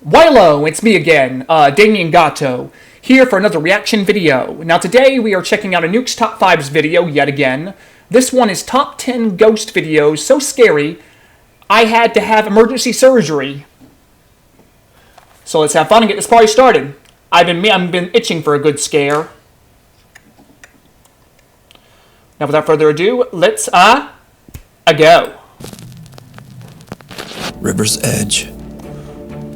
Hello, it's me again, Damien Gatto, here for another reaction video. Now today we are checking out a Nuke's Top 5s video yet again. This one is Top 10 Ghost Videos so scary, I had to have emergency surgery. So let's have fun and get this party started. I've been itching for a good scare. Now without further ado, let's, go. River's Edge.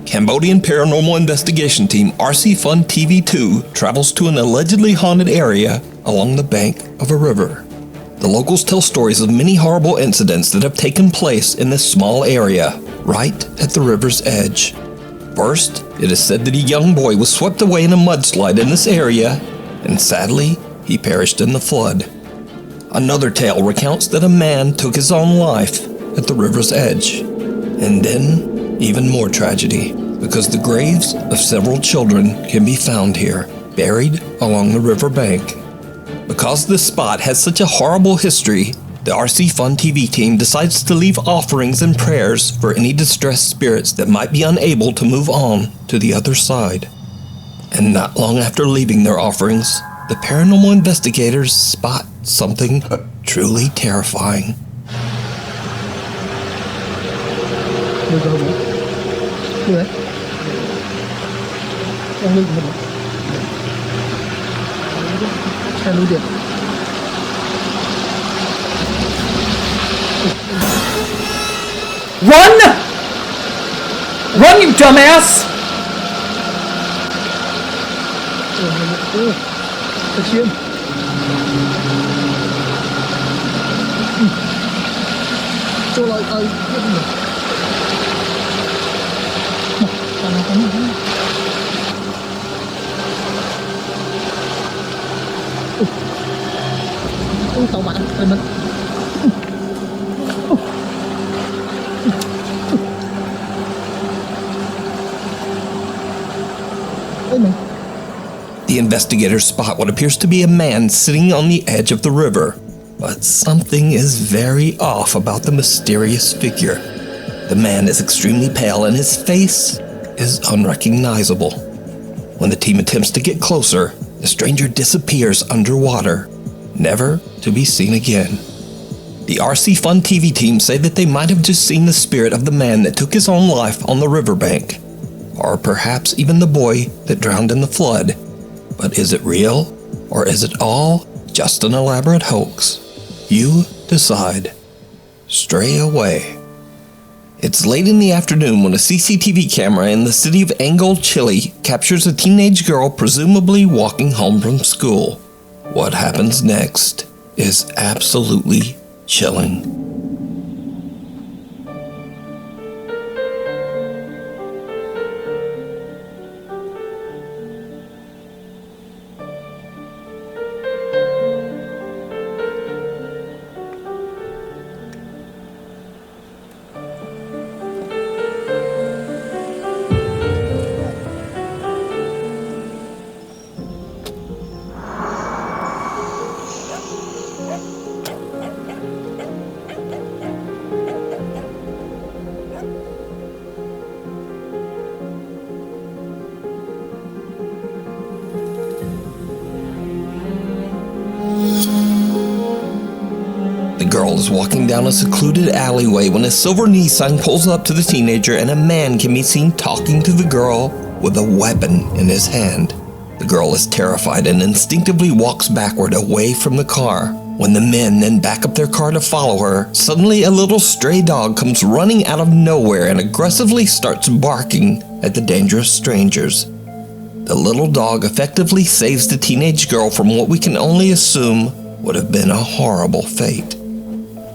Cambodian paranormal investigation team RC Fun TV2 travels to an allegedly haunted area along the bank of a river. The locals tell stories of many horrible incidents that have taken place in this small area, right at the river's edge. First, it is said that a young boy was swept away in a mudslide in this area, and sadly, he perished in the flood. Another tale recounts that a man took his own life at the river's edge. And then, even more tragedy, because the graves of several children can be found here, buried along the river bank. Because this spot has such a horrible history, the RC Fun TV team decides to leave offerings and prayers for any distressed spirits that might be unable to move on to the other side. And not long after leaving their offerings, the paranormal investigators spot something truly terrifying. Run! Run, you dumbass! The investigators spot what appears to be a man sitting on the edge of the river, but something is very off about the mysterious figure. The man is extremely pale and his face is unrecognizable. When the team attempts to get closer, the stranger disappears underwater, never to be seen again. The RC Fun TV team say that they might have just seen the spirit of the man that took his own life on the riverbank, or perhaps even the boy that drowned in the flood. But is it real, or is it all just an elaborate hoax? You decide. Stray away. It's late in the afternoon when a CCTV camera in the city of Angol, Chile captures a teenage girl presumably walking home from school. What happens next is absolutely chilling. The girl is walking down a secluded alleyway when a silver Nissan pulls up to the teenager and a man can be seen talking to the girl with a weapon in his hand. The girl is terrified and instinctively walks backward away from the car. When the men then back up their car to follow her, suddenly a little stray dog comes running out of nowhere and aggressively starts barking at the dangerous strangers. The little dog effectively saves the teenage girl from what we can only assume would have been a horrible fate.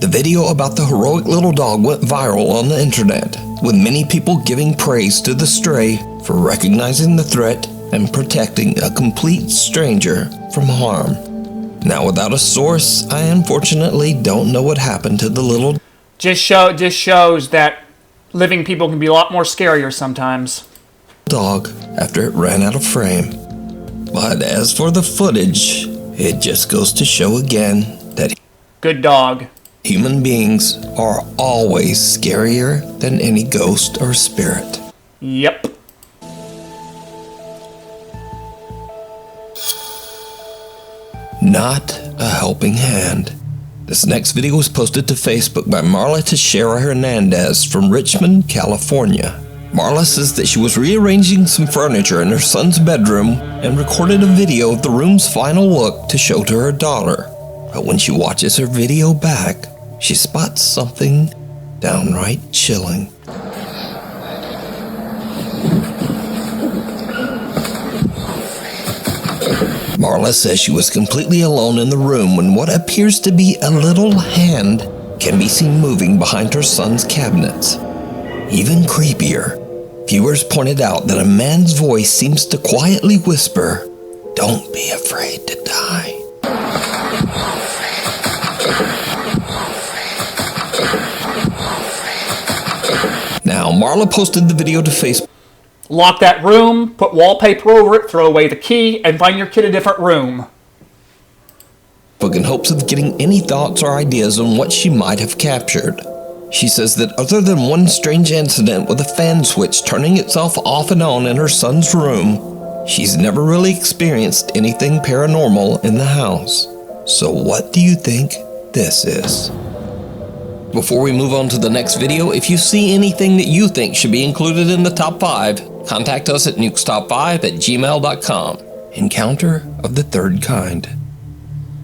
The video about the heroic little dog went viral on the internet, with many people giving praise to the stray for recognizing the threat and protecting a complete stranger from harm. Now, without a source, I unfortunately don't know what happened to the little Just shows that living people can be a lot more scarier sometimes. dog after it ran out of frame. But as for the footage, it just goes to show again that Good dog. human beings are always scarier than any ghost or spirit. Yep. not a helping hand. This next video was posted to Facebook by Marla Teixeira Hernandez from Richmond, California. Marla says that she was rearranging some furniture in her son's bedroom and recorded a video of the room's final look to show to her daughter. But when she watches her video back, she spots something downright chilling. Marla says she was completely alone in the room when what appears to be a little hand can be seen moving behind her son's cabinets. Even creepier, viewers pointed out that a man's voice seems to quietly whisper, "Don't be afraid to die." Now, Marla posted the video to Facebook. Lock that room, put wallpaper over it, throw away the key, and find your kid a different room. In hopes of getting any thoughts or ideas on what she might have captured. She says that other than one strange incident with a fan switch turning itself off and on in her son's room, she's never really experienced anything paranormal in the house. So what do you think this is? Before we move on to the next video, if you see anything that you think should be included in the top 5, contact us at nukestop5@gmail.com. Encounter of the third kind.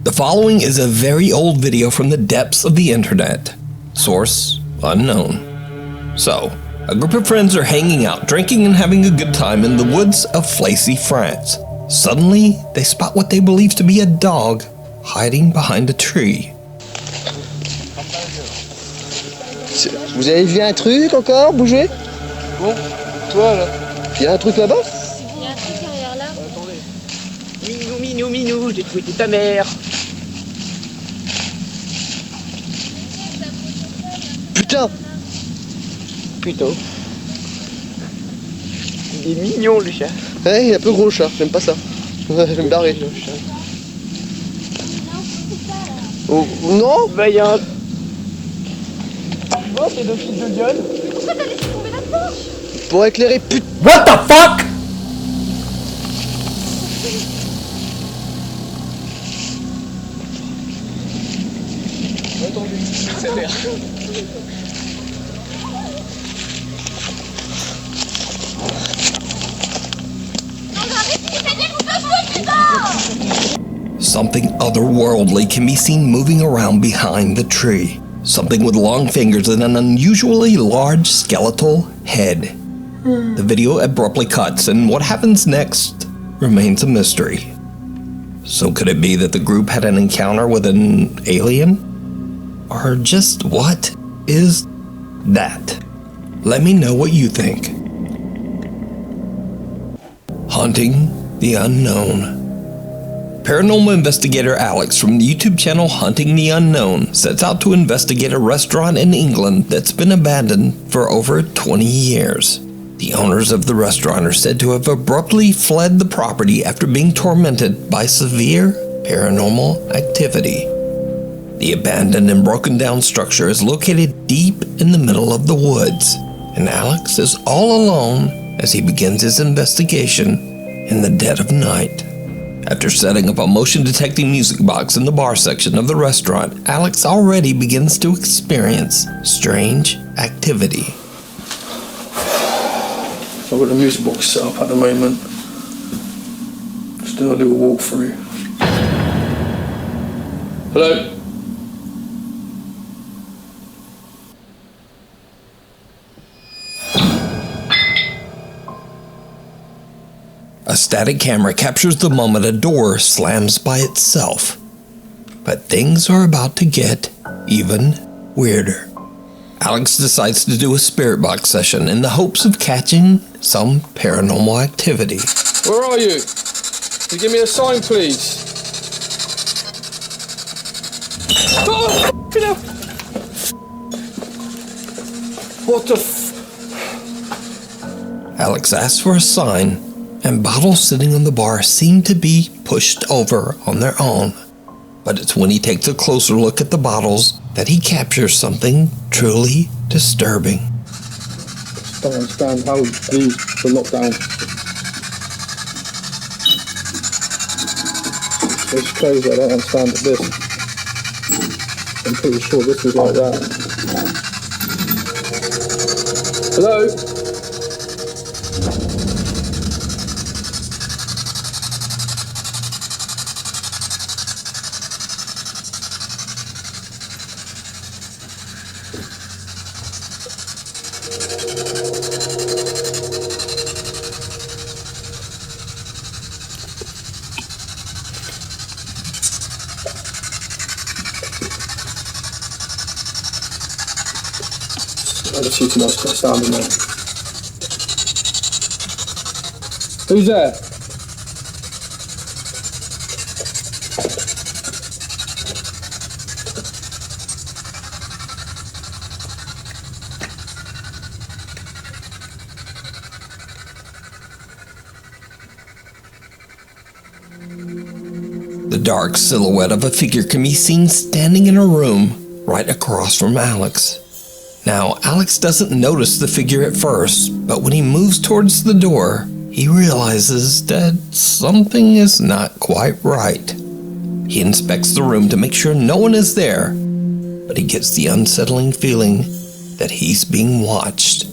The following is a very old video from the depths of the internet. Source unknown. So, a group of friends are hanging out, drinking and having a good time in the woods of Flacy, France. Suddenly, they spot what they believe to be a dog hiding behind a tree. Vous avez vu un truc encore bouger? Bon, toi là. Il y a un truc là-bas? Il y a un truc derrière là. Attendez. Minou, j'ai trouvé ta mère. Putain! Putain. Il est mignon le chat. Ouais, il est un peu gros le chat, j'aime pas ça. Je vais me barrer. Oh, non? Bah y'a un... Oh, c'est deux fils de gueule. Pourquoi t'as laissé tomber là-dedans? Pour éclairer, putain! What the fuck? Attendez, c'est l'air. Something otherworldly can be seen moving around behind the tree. Something with long fingers and an unusually large skeletal head. The video abruptly cuts, and what happens next remains a mystery. So could it be that the group had an encounter with an alien? Or just what is that? Let me know what you think. Hunting the Unknown. Paranormal investigator Alex from the YouTube channel Hunting the Unknown sets out to investigate a restaurant in England that's been abandoned for over 20 years. The owners of the restaurant are said to have abruptly fled the property after being tormented by severe paranormal activity. The abandoned and broken down structure is located deep in the middle of the woods, and Alex is all alone as he begins his investigation in the dead of night. After setting up a motion detecting music box in the bar section of the restaurant, Alex already begins to experience strange activity. So I've got the music box set up at the moment. Just do a little walkthrough. Hello? A static camera captures the moment a door slams by itself. But things are about to get even weirder. Alex decides to do a spirit box session in the hopes of catching some paranormal activity. Where are you? Can you give me a sign, please? Oh, f***ing hell. What the f... Alex asks for a sign, and bottles sitting on the bar seem to be pushed over on their own. But it's when he takes a closer look at the bottles that he captures something truly disturbing. Don't understand how the lockdown. It's crazy, I don't understand this. I'm pretty sure this is like that. Hello? I just see too much sound in there. Who's there? The dark silhouette of a figure can be seen standing in a room right across from Alex. Now, Alex doesn't notice the figure at first, but when he moves towards the door, he realizes that something is not quite right. He inspects the room to make sure no one is there, but he gets the unsettling feeling that he's being watched.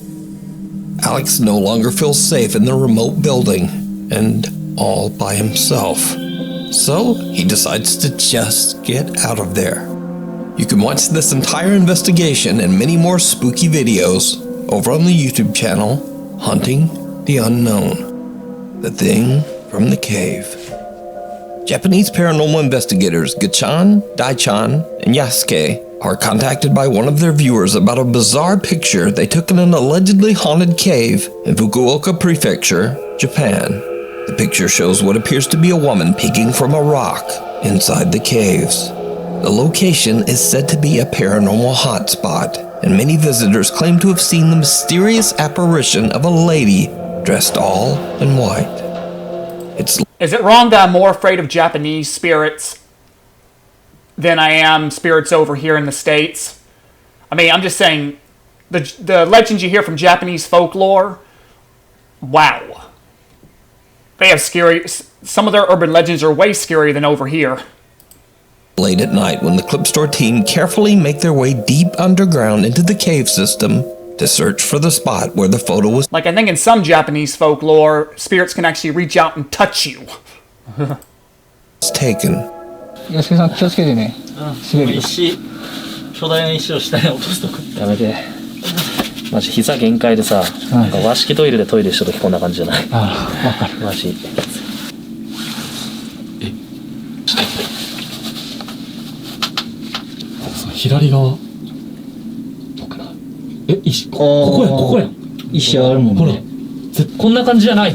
Alex no longer feels safe in the remote building and all by himself. So he decides to just get out of there. You can watch this entire investigation and many more spooky videos over on the YouTube channel, Hunting the Unknown. The Thing from the Cave. Japanese paranormal investigators Gachan, Daichan, and Yasuke are contacted by one of their viewers about a bizarre picture they took in an allegedly haunted cave in Fukuoka Prefecture, Japan. The picture shows what appears to be a woman peeking from a rock inside the caves. The location is said to be a paranormal hotspot, and many visitors claim to have seen the mysterious apparition of a lady dressed all in white. Is it wrong that I'm more afraid of Japanese spirits than I am spirits over here in the States? I mean, I'm just saying, the legends you hear from Japanese folklore, wow. They have scary, some of their urban legends are way scarier than over here. Late at night, when the Clip Store team carefully make their way deep underground into the cave system to search for the spot where the photo was Like, I think in some Japanese folklore, spirits can actually reach out and touch you. taken. 安助さん気をつけてね。滑るよ。石、巨大な石を下に落とすとこ。やめて。マジ膝限界でさ、なんか和式トイレでトイレした時こんな感じじゃない？ああ、わかる。マジ。左側どうかな。石ここや石あるもんね。ほらこんな感じじゃない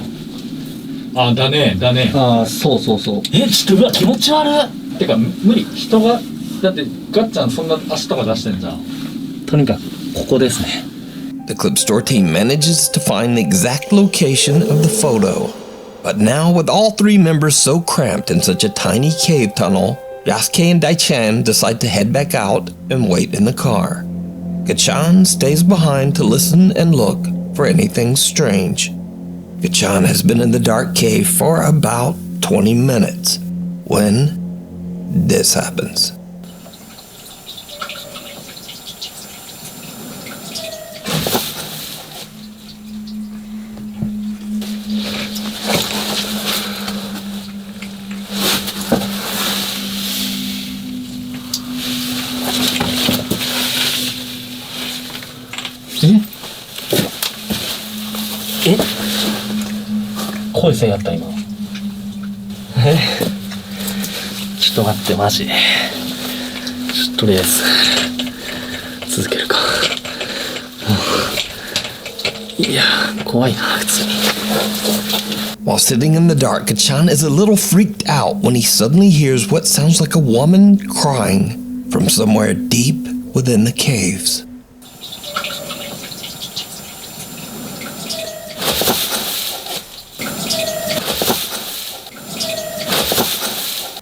の？あ、だね。ああ、そうそうそう。ちょっとうわ気持ち悪い。てか無理、人がだってガッちゃんそんな足とか出してんじゃん。とにかくここですね。The Clip Store team manages to find the exact location of the photo. But now, with all three members so cramped in such a tiny cave tunnel, Yasuke and Daichan decide to head back out and wait in the car. Gachan stays behind to listen and look for anything strange. Gachan has been in the dark cave for about 20 minutes when this happens. 예? 声せんやった今。ちょっと待ってマジ。ちょっととりあえず続けるか。いや怖いな普通に。While sitting in the dark, Gachan is a little freaked out when he suddenly hears what sounds like a woman crying from somewhere deep within the caves.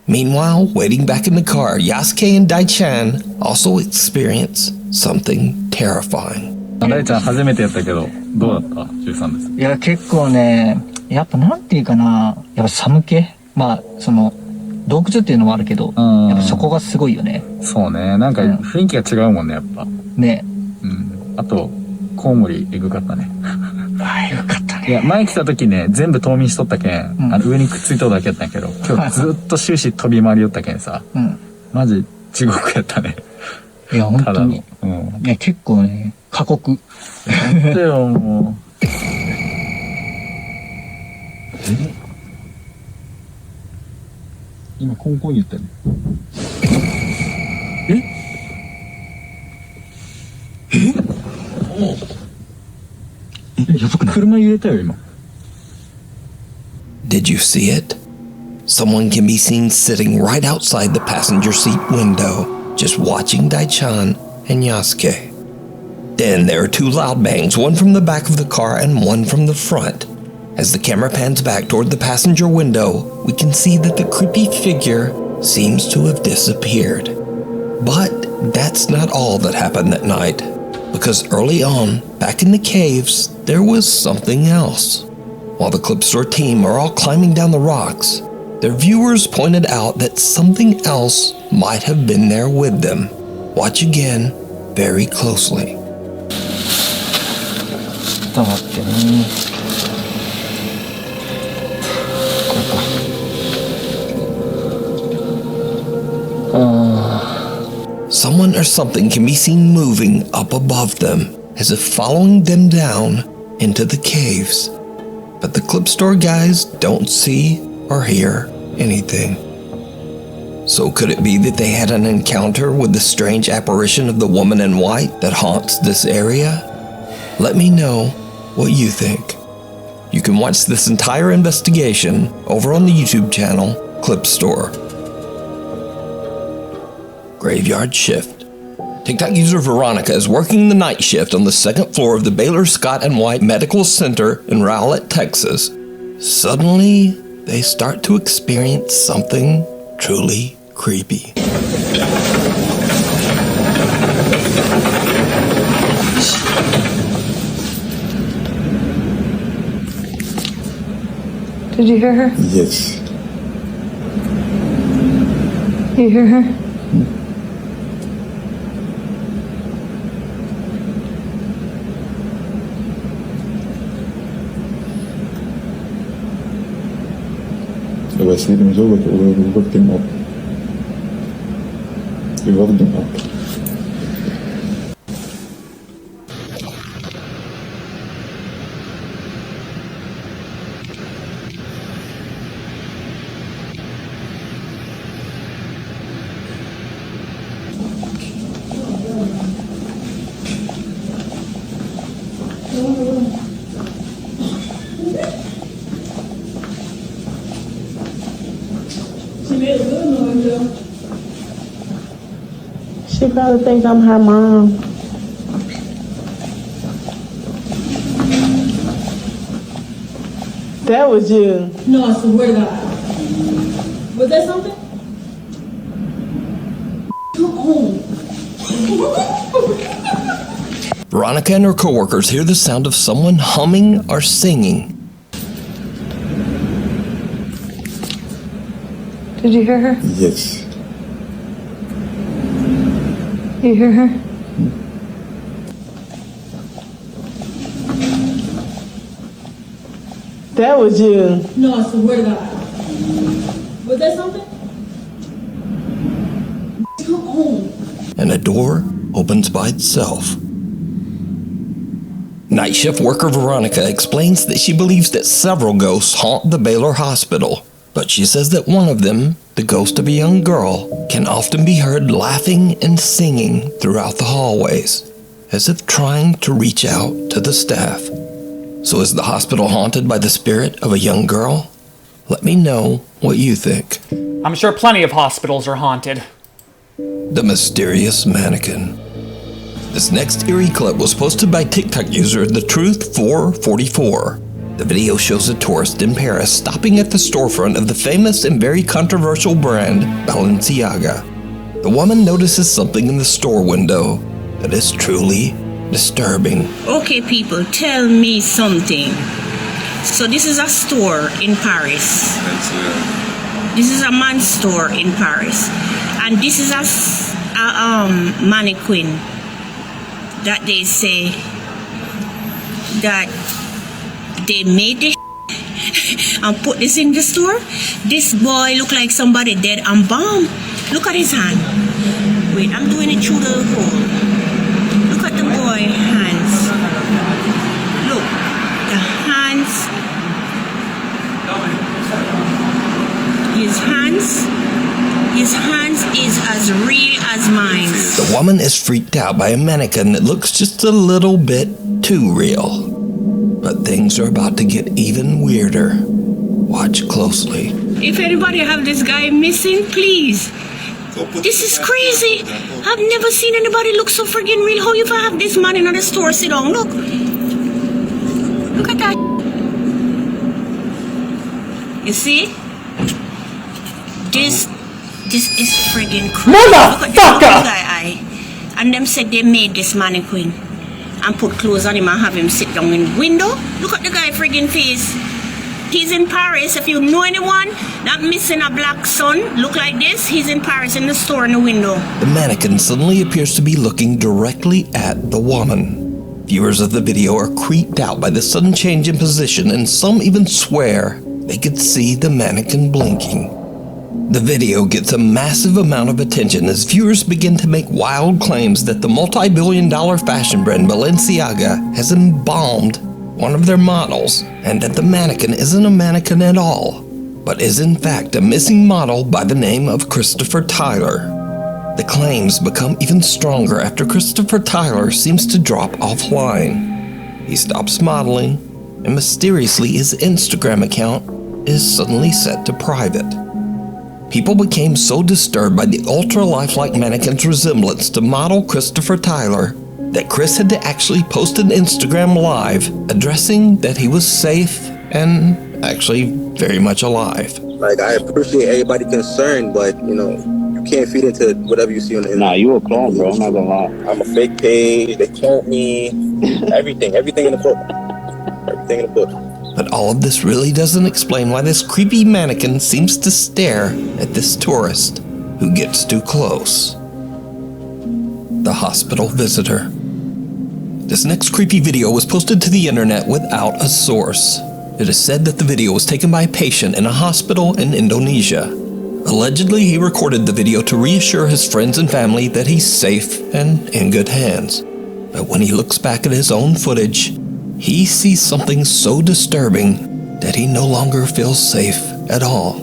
Meanwhile, waiting back in the car, Yasuke and Daichan also experience something terrifying. 大ちゃん初めてやったけどどうだった13です。いや、結構ね、やっぱなんていうかな、やっぱ寒気まあ、洞窟っていうのもあるけど、やっぱそこがすごいよね。そうね。なんか雰囲気が違うもんね、やっぱ。ね。うん。あと、コウモリエグかったね。ああ、よかったね。いや、前来た時ね、全部冬眠しとったけん、上にくっついとるだけやったんやけど、今日ずっと終始飛び回りよったけんさ、マジ地獄やったね。いや、本当に。いや、結構ね、過酷。なんでよ、もう。今、コンコン言ったよね。やばくない？車揺れたよ、今。Did you see it? Someone can be seen sitting right outside the passenger seat window, just watching Daichan and Yasuke. Then there are two loud bangs, one from the back of the car and one from the front. As the camera pans back toward the passenger window, we can see that the creepy figure seems to have disappeared. But that's not all that happened that night, because early on, back in the caves, there was something else. While the Clip Store team are all climbing down the rocks, their viewers pointed out that something else might have been there with them. Watch again very closely. ちょっと待ってね。これか。Someone or something can be seen moving up above them, as if following them down into the caves. But the Clip Store guys don't see or hear anything. So could it be that they had an encounter with the strange apparition of the woman in white that haunts this area? Let me know what you think. You can watch this entire investigation over on the YouTube channel Clip Store. Graveyard shift. TikTok user Veronica is working the night shift on the second floor of the Baylor Scott & White Medical Center in Rowlett, Texas. Suddenly, they start to experience something truly creepy. Did you hear her? Yes. You hear her? So I see them over, we woke them up. We woke them up. She probably thinks I'm her mom. That was you. No, I swear to God. Was that something? Come on. Veronica and her coworkers hear the sound of someone humming or singing. Did you hear her? Yes. You hear her? That was you. No, I swear to God. Was that something? Come on. And a door opens by itself. Night shift worker Veronica explains that she believes that several ghosts haunt the Baylor Hospital, but she says that one of them, the ghost of a young girl, can often be heard laughing and singing throughout the hallways, as if trying to reach out to the staff. So is the hospital haunted by the spirit of a young girl? Let me know what you think. I'm sure plenty of hospitals are haunted. The mysterious mannequin. This next eerie clip was posted by TikTok user TheTruth444. The video shows a tourist in Paris stopping at the storefront of the famous and very controversial brand Balenciaga. The woman notices something in the store window that is truly disturbing. Okay, people, tell me something. So this is a store in Paris. This is a man's store in Paris, and this is a mannequin that they say that they made this and put this in the store. This boy look like somebody dead and bomb. Look at his hand. Wait, I'm doing it through the hole. Look at the boy hands. Look, the hands. His hands is as real as mine. The woman is freaked out by a mannequin that looks just a little bit too real. But things are about to get even weirder. Watch closely. If anybody have this guy missing, please. This is crazy. I've never seen anybody look so friggin' real. How you ever have this man in the store? Sit down, look. Look at that. You see? This is friggin' crazy. Motherfucker! Look at the guy. And them said they made this mannequin and put clothes on him and have him sit down in the window. Look at the guy friggin' face. He's in Paris. If you know anyone that missing a black son look like this, he's in Paris in the store in the window. The mannequin suddenly appears to be looking directly at the woman. Viewers of the video are creeped out by the sudden change in position, and some even swear they could see the mannequin blinking. The video gets a massive amount of attention as viewers begin to make wild claims that the multi-billion-dollar fashion brand Balenciaga has embalmed one of their models, and that the mannequin isn't a mannequin at all, but is in fact a missing model by the name of Christopher Tyler. The claims become even stronger after Christopher Tyler seems to drop offline. He stops modeling, and mysteriously his Instagram account is suddenly set to private. People became so disturbed by the ultra-lifelike mannequin's resemblance to model Christopher Tyler that Chris had to actually post an Instagram live addressing that he was safe and actually very much alive. Like, I appreciate everybody concerned, but, you know, you can't feed into whatever you see on the internet. Nah, you a clone, bro. I'm not gonna lie. I'm a fake page, they clone me, everything in the book. Everything in the book. But all of this really doesn't explain why this creepy mannequin seems to stare at this tourist who gets too close. The hospital visitor. This next creepy video was posted to the internet without a source. It is said that the video was taken by a patient in a hospital in Indonesia. Allegedly, he recorded the video to reassure his friends and family that he's safe and in good hands. But when he looks back at his own footage, he sees something so disturbing that he no longer feels safe at all.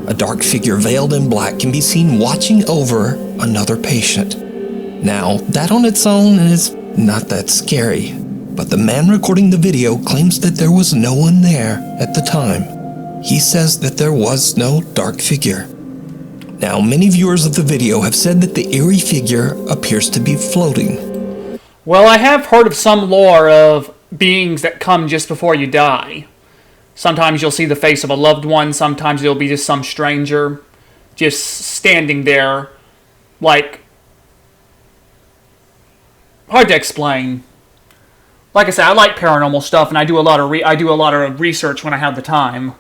A dark figure veiled in black can be seen watching over another patient. Now, that on its own is not that scary, but the man recording the video claims that there was no one there at the time. He says that there was no dark figure. Now, many viewers of the video have said that the eerie figure appears to be floating. Well, I have heard of some lore of beings that come just before you die. Sometimes you'll see the face of a loved one, sometimes it'll be just some stranger just standing there, like, hard to explain. Like I said, I like paranormal stuff, and I do a lot of research when I have the time.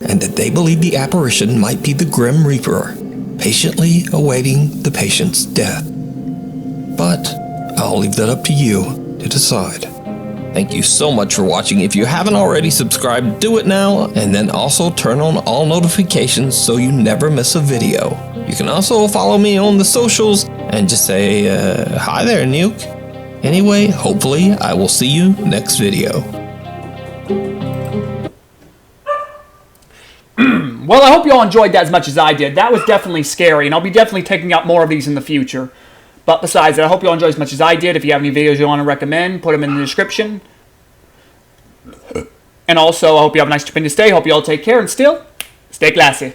And that they believe the apparition might be the Grim Reaper, patiently awaiting the patient's death. But I'll leave that up to you to decide. Thank you so much for watching. If you haven't already subscribed, do it now, and then also turn on all notifications so you never miss a video. You can also follow me on the socials and just say, hi there, Nuke. Anyway, hopefully I will see you next video. Well, I hope you all enjoyed that as much as I did. That was definitely scary, and I'll be definitely taking out more of these in the future. But besides that, I hope you all enjoyed as much as I did. If you have any videos you want to recommend, put them in the description. And also, I hope you have a nice, stupendous day. Hope you all take care, and still, stay classy.